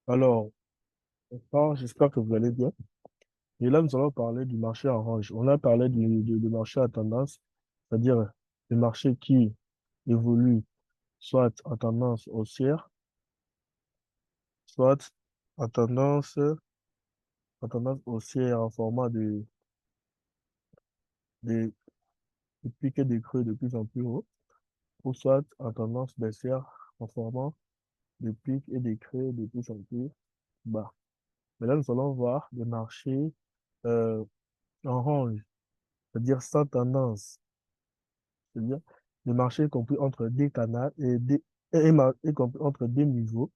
Alors, j'espère que vous allez bien. Et là, nous allons parler du marché orange. On a parlé du marché à tendance, c'est-à-dire le marché qui évolue soit en tendance haussière, soit en tendance, en tendance haussière en format de, de pics et de creux de plus en plus haut, ou soit en tendance baissière en format de pics et de creux de plus en plus bas. Mais là, nous allons voir des marchés euh, orange, c'est-à-dire sans tendance. C'est-à-dire le marché est compris entre des canaux et compris entre des niveaux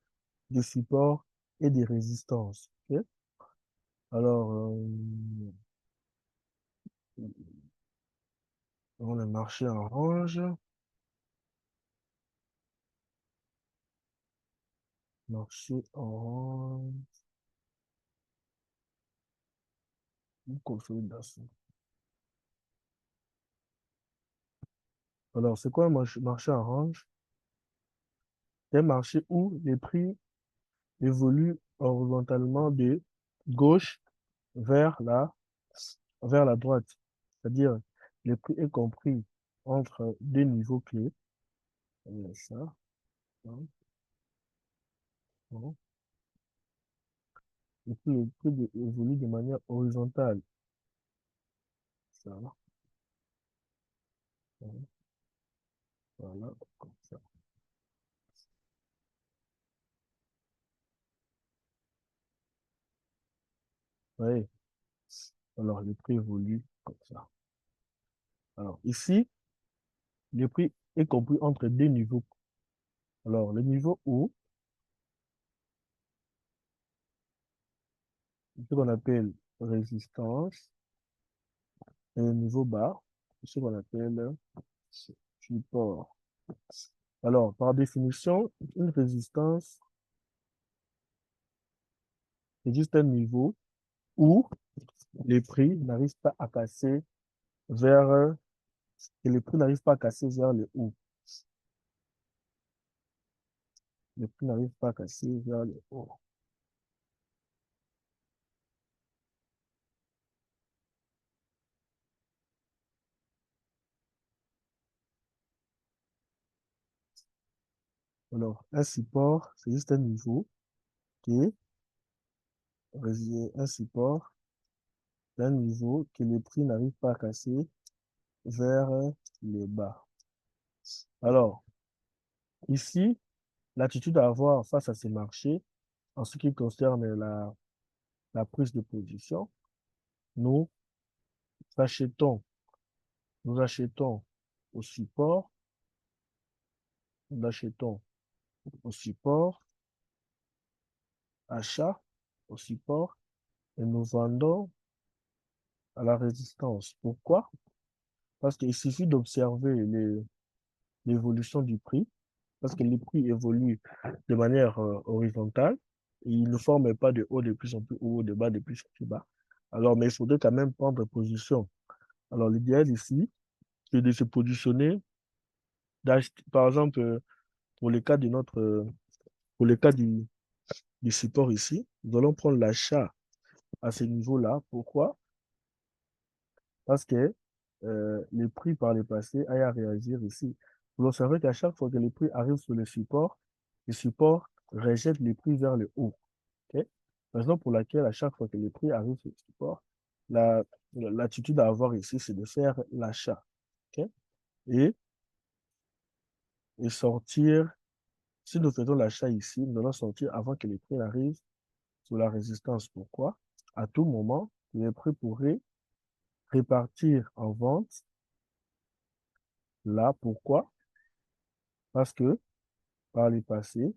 de support et de résistance. Ok. Alors, dans le marché orange, marché orange, une consolidation. Alors, c'est quoi un marché orange? C'est un marché où les prix évoluent horizontalement de gauche vers la, vers la droite. C'est-à-dire, les prix est compris entre deux niveaux clés. Ça, hein, hein. Et puis le prix évolue de manière horizontale. Ça, hein, voilà, comme ça. Oui, alors le prix évolue comme ça. Alors ici, le prix est compris entre deux niveaux. Alors le niveau haut, ce qu'on appelle résistance, et le niveau bas, ce qu'on appelle support. Alors, par définition, une résistance c'est juste un niveau où les prix n'arrivent pas à casser vers, et les prix n'arrivent pas à casser vers le haut. Les prix n'arrivent pas à casser vers le haut. Alors, un support, c'est juste un niveau qui est un support d'un niveau que les prix n'arrivent pas à casser vers le bas. Alors, ici, l'attitude à avoir face à ces marchés, en ce qui concerne la prise de position, nous achetons, nous achetons au support, nous achetons au support, achat au support, et nous vendons à la résistance. Pourquoi? Parce qu'il suffit d'observer l'évolution du prix, parce que les prix évoluent de manière horizontale, et ils ne forment pas de haut de plus en plus haut, de bas de plus en plus bas. Alors, mais il faudrait quand même prendre position. Alors, l'idéal ici, c'est de se positionner, par exemple, pour le cas de pour le cas du support ici, nous allons prendre l'achat à ce niveau-là. Pourquoi? Parce que les prix par le passé aient à réagir ici. Vous observez qu'à chaque fois que les prix arrivent sur le support rejette les prix vers le haut. Ok. Raison pour laquelle à chaque fois que les prix arrivent sur le support, la, l'attitude à avoir ici, c'est de faire l'achat. Ok. Et, et sortir, si nous faisons l'achat ici, nous allons sortir avant que les prix arrivent sur la résistance. Pourquoi? À tout moment, les prix pourraient répartir en vente. Là, pourquoi? Parce que par le passé,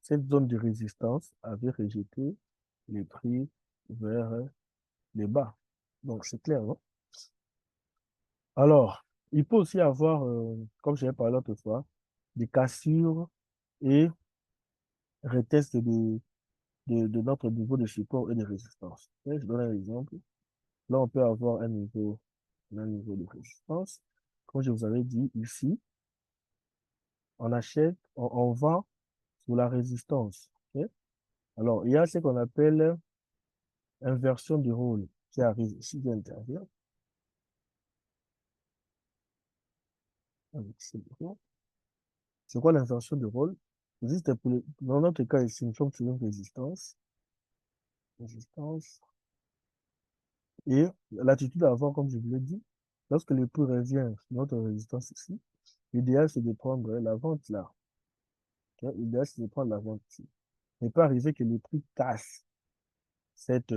cette zone de résistance avait rejeté les prix vers les bas. Donc, c'est clair, non? Alors, il peut aussi avoir, comme j'avais parlé l'autre fois, des cassures et retest de notre niveau de support et de résistance. Et je donne un exemple. Là, on peut avoir un niveau de résistance. Comme je vous avais dit ici, on achète, on vend sous la résistance. Ok. Alors, il y a ce qu'on appelle inversion du rôle qui arrive ici, qui intervient. C'est quoi l'inversion du rôle? Dans notre cas ici, nous sommes sur une résistance. Résistance. Et l'attitude à avoir, comme je vous l'ai dit, lorsque le prix revient sur notre résistance ici, l'idéal c'est de prendre la vente là. Ok? L'idéal c'est de prendre la vente ici. Il peut arriver que le prix casse cette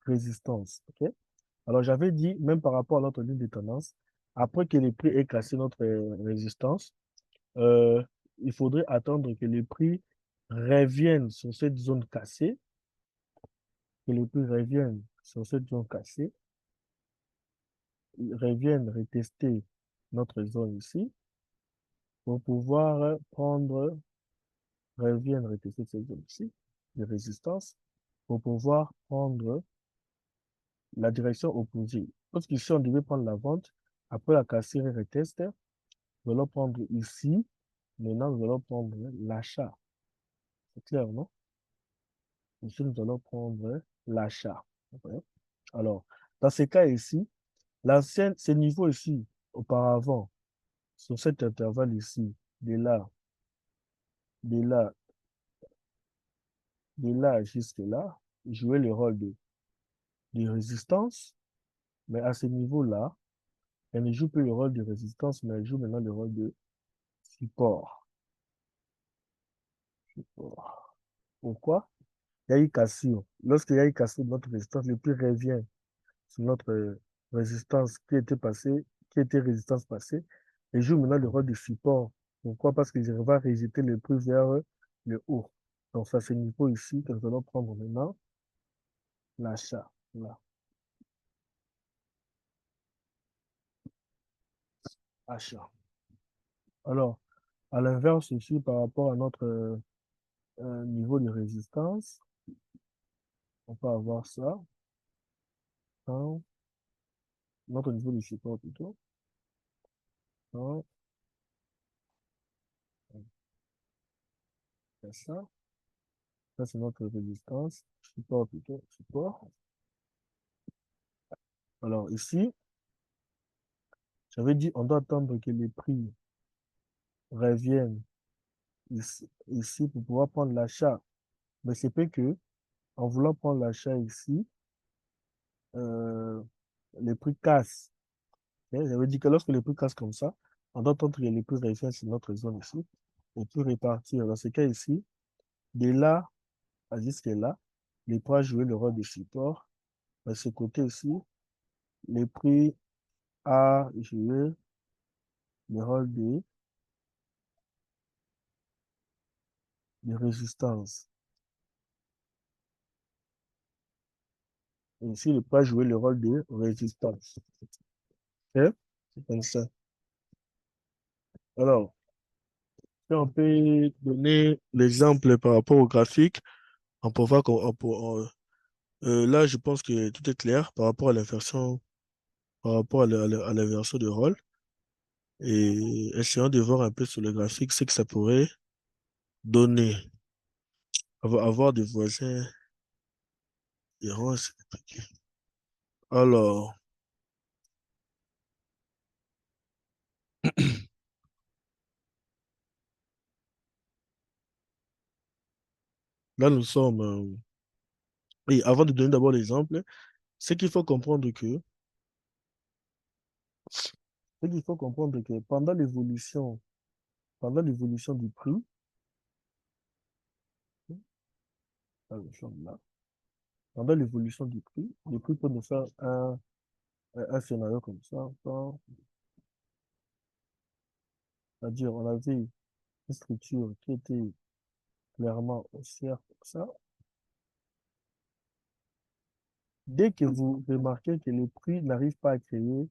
résistance. Ok? Alors j'avais dit, même par rapport à notre ligne de tendance, après que le prix ait cassé notre résistance, euh, il faudrait attendre que le prix revienne sur cette zone cassée, que le prix revienne sur cette zone cassée, revienne retester notre zone ici, pour pouvoir prendre, revienne retester cette zone ici, de résistance, pour pouvoir prendre la direction opposée. Parce qu'ici, on devait prendre la vente, après la cassure et retest, nous allons prendre ici, maintenant nous allons prendre l'achat. C'est clair, non? Ici, nous allons prendre l'achat. Ouais. Alors, dans ce cas ici, ce niveau ici, auparavant, sur cet intervalle ici, de là, de là, de là jusque là, jouait le rôle de résistance, mais à ce niveau-là, elle ne joue plus le rôle de résistance, mais elle joue maintenant le rôle de support. Support. Pourquoi? Il y a eu cassure. Lorsqu'il y a eu cassure de notre résistance, le prix revient sur notre résistance qui était passée, qui était résistance passée, et joue maintenant le rôle de support. Pourquoi? Parce qu'il va rejeter le prix vers le haut. Donc, ça, c'est le niveau ici que nous allons prendre maintenant, l'achat. Là, achat. Alors, à l'inverse ici, par rapport à notre niveau de résistance, on peut avoir ça, hein, notre niveau de support plutôt, hein, c'est ça. Ça, c'est notre résistance. Support plutôt, support. Alors ici, j'avais dit, on doit attendre que les prix reviennent ici pour pouvoir prendre l'achat. Mais c'est peut que, en voulant prendre l'achat ici, euh, les prix cassent. Ok? J'avais dit que lorsque les prix cassent comme ça, on doit attendre que les prix reviennent sur notre zone ici et puis repartir. Dans ce cas ici, de là à jusque là, les prix jouer le rôle de support. De ce côté ici, les prix a joué le rôle de résistance. Et ici, le prix a joué le rôle de résistance. Ok? C'est comme ça. Alors, si on peut donner l'exemple par rapport au graphique, on peut voir là, je pense que tout est clair par rapport à l'inversion, par rapport à l'inversion de rôle. Et essayons de voir un peu sur le graphique ce que ça pourrait donner. Avoir des voisins errants, c'est compliqué. Alors, là, nous sommes. Oui, avant de donner d'abord l'exemple, c'est qu'il faut comprendre que, c'est qu'il faut comprendre que pendant l'évolution du prix, là, nous sommes là, pendant l'évolution du prix, le prix peut nous faire un scénario comme ça. C'est-à-dire, on avait une structure qui était clairement haussière comme ça. Dès que vous remarquez que le prix n'arrive pas à créer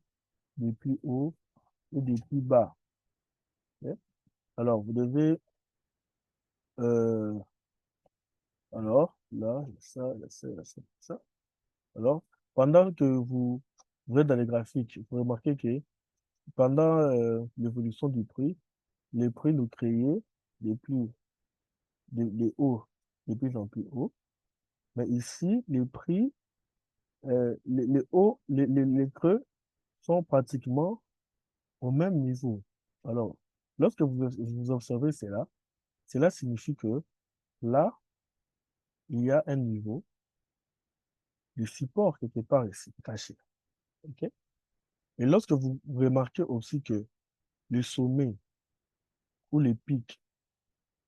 des plus hauts et des plus bas, hein, alors vous devez, euh, alors là, ça, là, ça, là, ça. Alors, pendant que vous êtes dans les graphiques, vous remarquez que pendant l'évolution du prix, les prix nous créaient des plus des hauts. de plus en plus haut. Mais ici, les prix, les hauts, les creux sont pratiquement au même niveau. Alors, lorsque vous observez cela signifie que là, il y a un niveau de support quelque part ici, caché. OK? Et lorsque vous remarquez aussi que les sommets ou les pics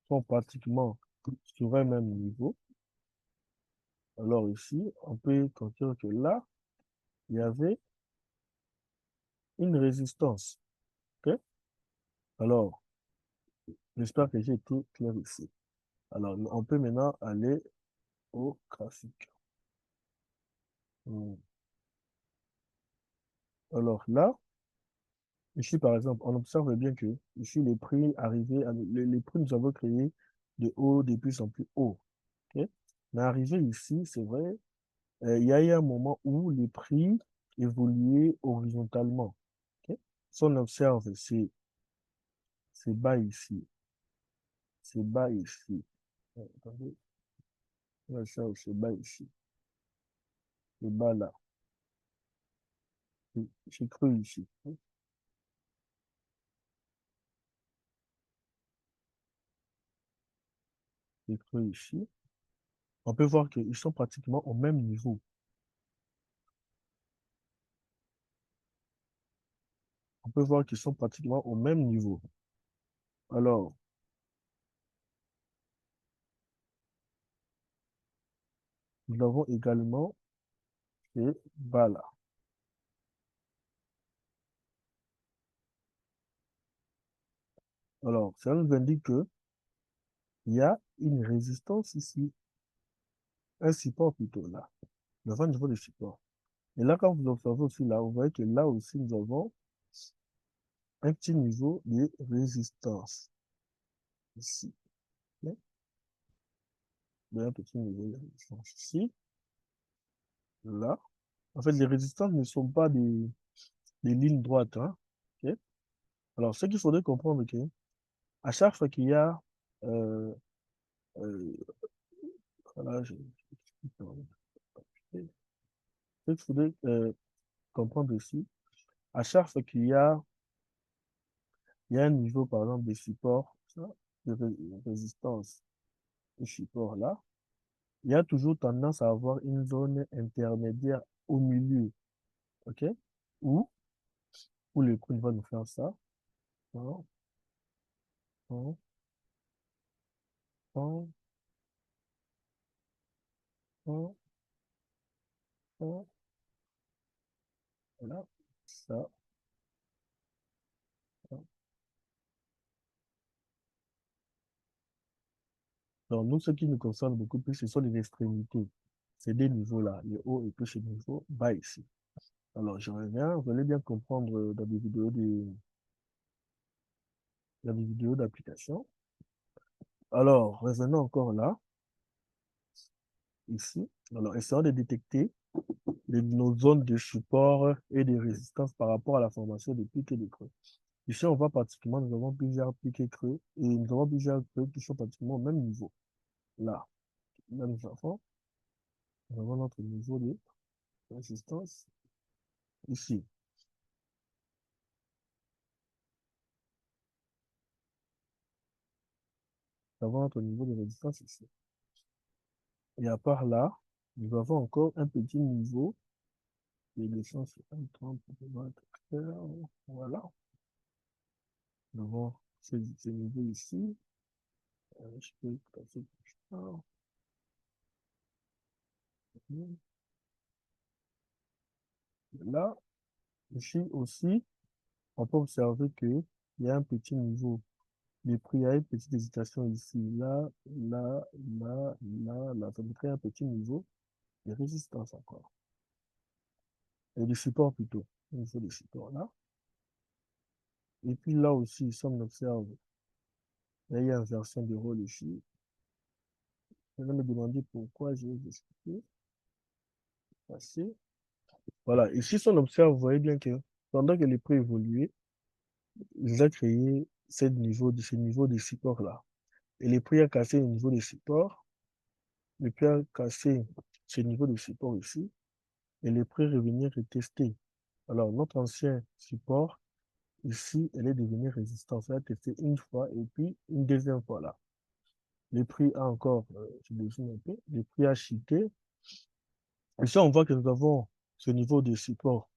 sont pratiquement sur un même niveau, alors ici, on peut conclure que là, il y avait une résistance. OK? Alors, j'espère que j'ai été clair ici. Alors, on peut maintenant aller au graphique. Alors là, ici par exemple, on observe bien que ici les prix arrivés, les prix nous avons créé de haut de plus en plus haut. OK? Mais arrivé ici, c'est vrai, il y a eu un moment où les prix évoluaient horizontalement. OK? Si on observe, c'est bas ici, c'est bas ici. Attendez, on observe, c'est bas ici, c'est bas là, c'est creux ici, c'est creux ici. On peut voir qu'ils sont pratiquement au même niveau. On peut voir qu'ils sont pratiquement au même niveau. Alors, nous avons également ces bas-là. Alors, ça nous indique qu'il y a une résistance ici, un support plutôt là, devant le niveau de support. Et là, quand vous observez aussi là, vous voyez que là aussi, nous avons un petit niveau de résistance ici. Ok? Un petit niveau de résistance ici, là. En fait, les résistances ne sont pas des lignes droites. Hein? Ok? Alors, ce qu'il faudrait comprendre, que à chaque fois qu'il y a euh, voilà, ce qu'il faudrait comprendre aussi, à chaque fois il y a un niveau, par exemple, de support, de résistance de support là, il y a toujours tendance à avoir une zone intermédiaire au milieu, OK? Où, où le coup va nous faire ça. Hein, hein, hein, hein, hein, voilà, ça. Hein. Donc, nous, ce qui nous concerne beaucoup plus, ce sont les extrémités. Ces deux niveaux-là, le haut et puis ce niveau bas ici. Alors, je reviens, vous allez bien comprendre dans des vidéos d'application. Alors, revenons encore là, ici. Alors, essayons de détecter nos zones de support et de résistance par rapport à la formation des pics et des creux. Ici, on voit pratiquement, nous avons plusieurs pics et creux, et nous avons plusieurs creux qui sont pratiquement au même niveau. Là, nous avons notre niveau de résistance ici. Nous avons notre niveau de résistance ici. Et à part là, nous avons encore un petit niveau de l'essence 30 voilà. Nous avons ce niveau ici. Je peux passer plus tard. Là, ici aussi, on peut observer qu'il y a un petit niveau. Les prix, il y a une petite hésitation ici, là, là, là, là, là. Ça me crée un petit niveau de résistance encore. Et de support plutôt. Il faut des supports là. Et puis là aussi, si on observe, il y a une inversion de rôle ici. Je vais me demander pourquoi je vais expliquer. Passer. Voilà. Ici, si on observe, vous voyez bien que pendant que les prix évoluaient, ils ont créé ce niveau de support là. Et les prix ont cassé le niveau de support. le puits a cassé ce niveau de support ici et le puits revenir et tester. Alors, notre ancien support, ici, elle est devenue résistance. Elle a testé une fois et puis une deuxième fois là. Le prix a encore, je dézoome un peu, le prix a chuté. Ici, on voit que nous avons ce niveau de support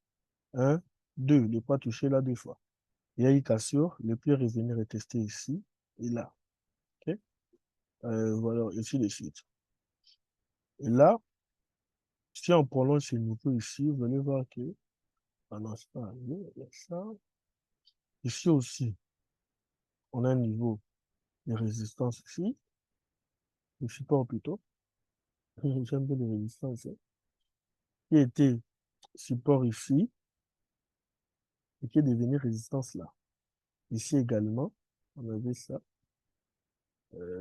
1, 2, le pas touché là deux fois. Il y a eu cassure, le prix est revenu retester ici et là. Okay? Voilà, ainsi de suite. Et là, si on prolonge ce niveau ici, vous allez voir que, ah non, c'est pas arrivé, il y a ça. Ici aussi, on a un niveau de résistance ici, de support plutôt. J'aime bien les résistances, hein, qui était support ici et qui est devenu résistance là. Ici également, on avait ça.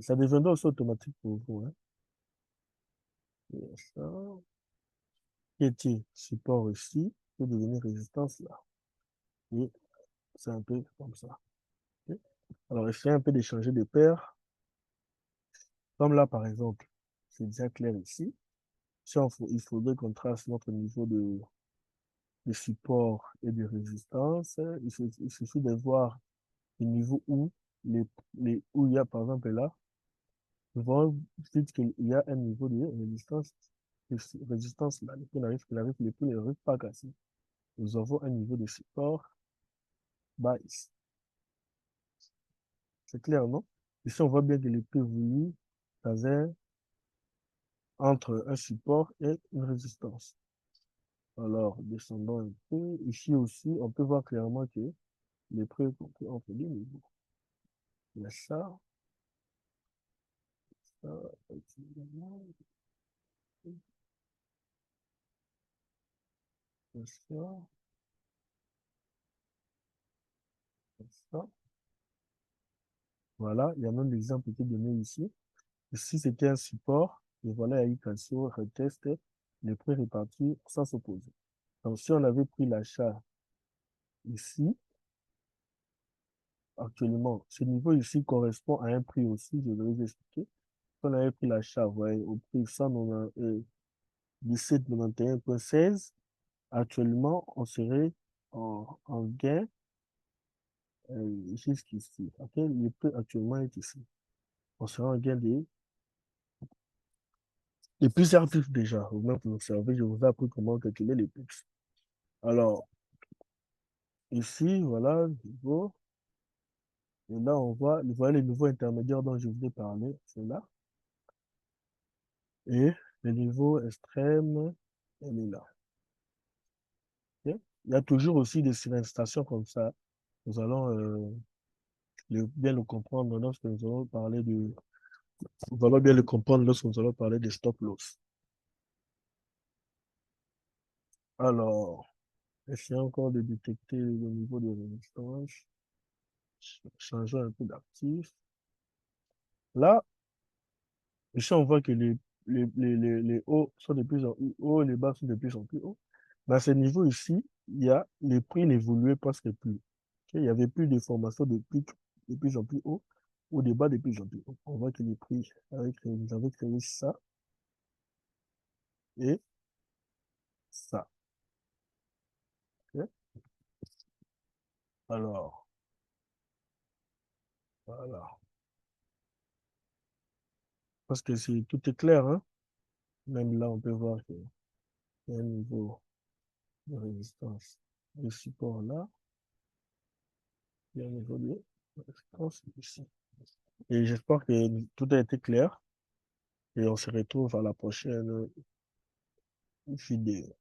Ça deviendra aussi automatique pour vous. Hein. Il y a ça. Qui était support ici, qui est devenu résistance là. Et c'est un peu comme ça. Ok. Alors, essayez un peu d'échanger de paires. Comme là, par exemple, c'est déjà clair ici. Si il faudrait qu'on trace notre niveau de support et de résistance, il suffit de voir le niveau où, où il y a, par exemple, là, nous voyons vite qu'il y a un niveau de résistance là, le prix n'arrive pas à casser. Nous avons un niveau de support bas ici. C'est clair, non? Ici, on voit bien que le prix voulu faisait entre un support et une résistance. Alors, descendons un peu. Ici aussi, on peut voir clairement que les prix sont compris entre deux niveaux. Il y a ça, ça, ça, ça. Voilà, il y a même l'exemple qui est donné ici. Ici, c'était un support, et voilà, il y a eu cassure, retest, les prix répartis sans s'opposer. Donc, si on avait pris l'achat ici, actuellement, ce niveau ici correspond à un prix aussi, je vais vous expliquer. Si on avait pris l'achat, vous voyez, au prix 17,91,16, actuellement, on serait en gain jusqu'ici. Ok, le prix actuellement est ici. On serait en gain de plusieurs pips déjà. Au moins pour observer, je vous ai appris comment calculer les pips. Alors, ici, voilà, niveau. Et là, on voit, voilà les niveaux intermédiaires dont je vous ai parlé, c'est là. Et le niveau extrême, elle est là. Ok. Il y a toujours aussi des surestations comme ça. Nous allons bien le comprendre lorsque nous allons parler de. Nous allons bien le comprendre lorsque nous allons parler des stop loss. Alors, essayons encore de détecter le niveau de résistance. Changeons un peu d'actif. Là, ici, on voit que les hauts sont de plus en plus hauts, les bas sont de plus en plus hauts. Dans ce niveau ici, les prix n'évoluaient presque plus. Ok. Il n'y avait plus de formation de pic de plus en plus haut ou de bas de plus en plus haut. On voit que les prix, vous avez créé ça et ça. Ok. Alors, voilà. Parce que tout est clair, hein. Même là, on peut voir qu'il y a un niveau de résistance de support là. Il y a un niveau de résistance ici. Et j'espère que tout a été clair et on se retrouve à la prochaine vidéo.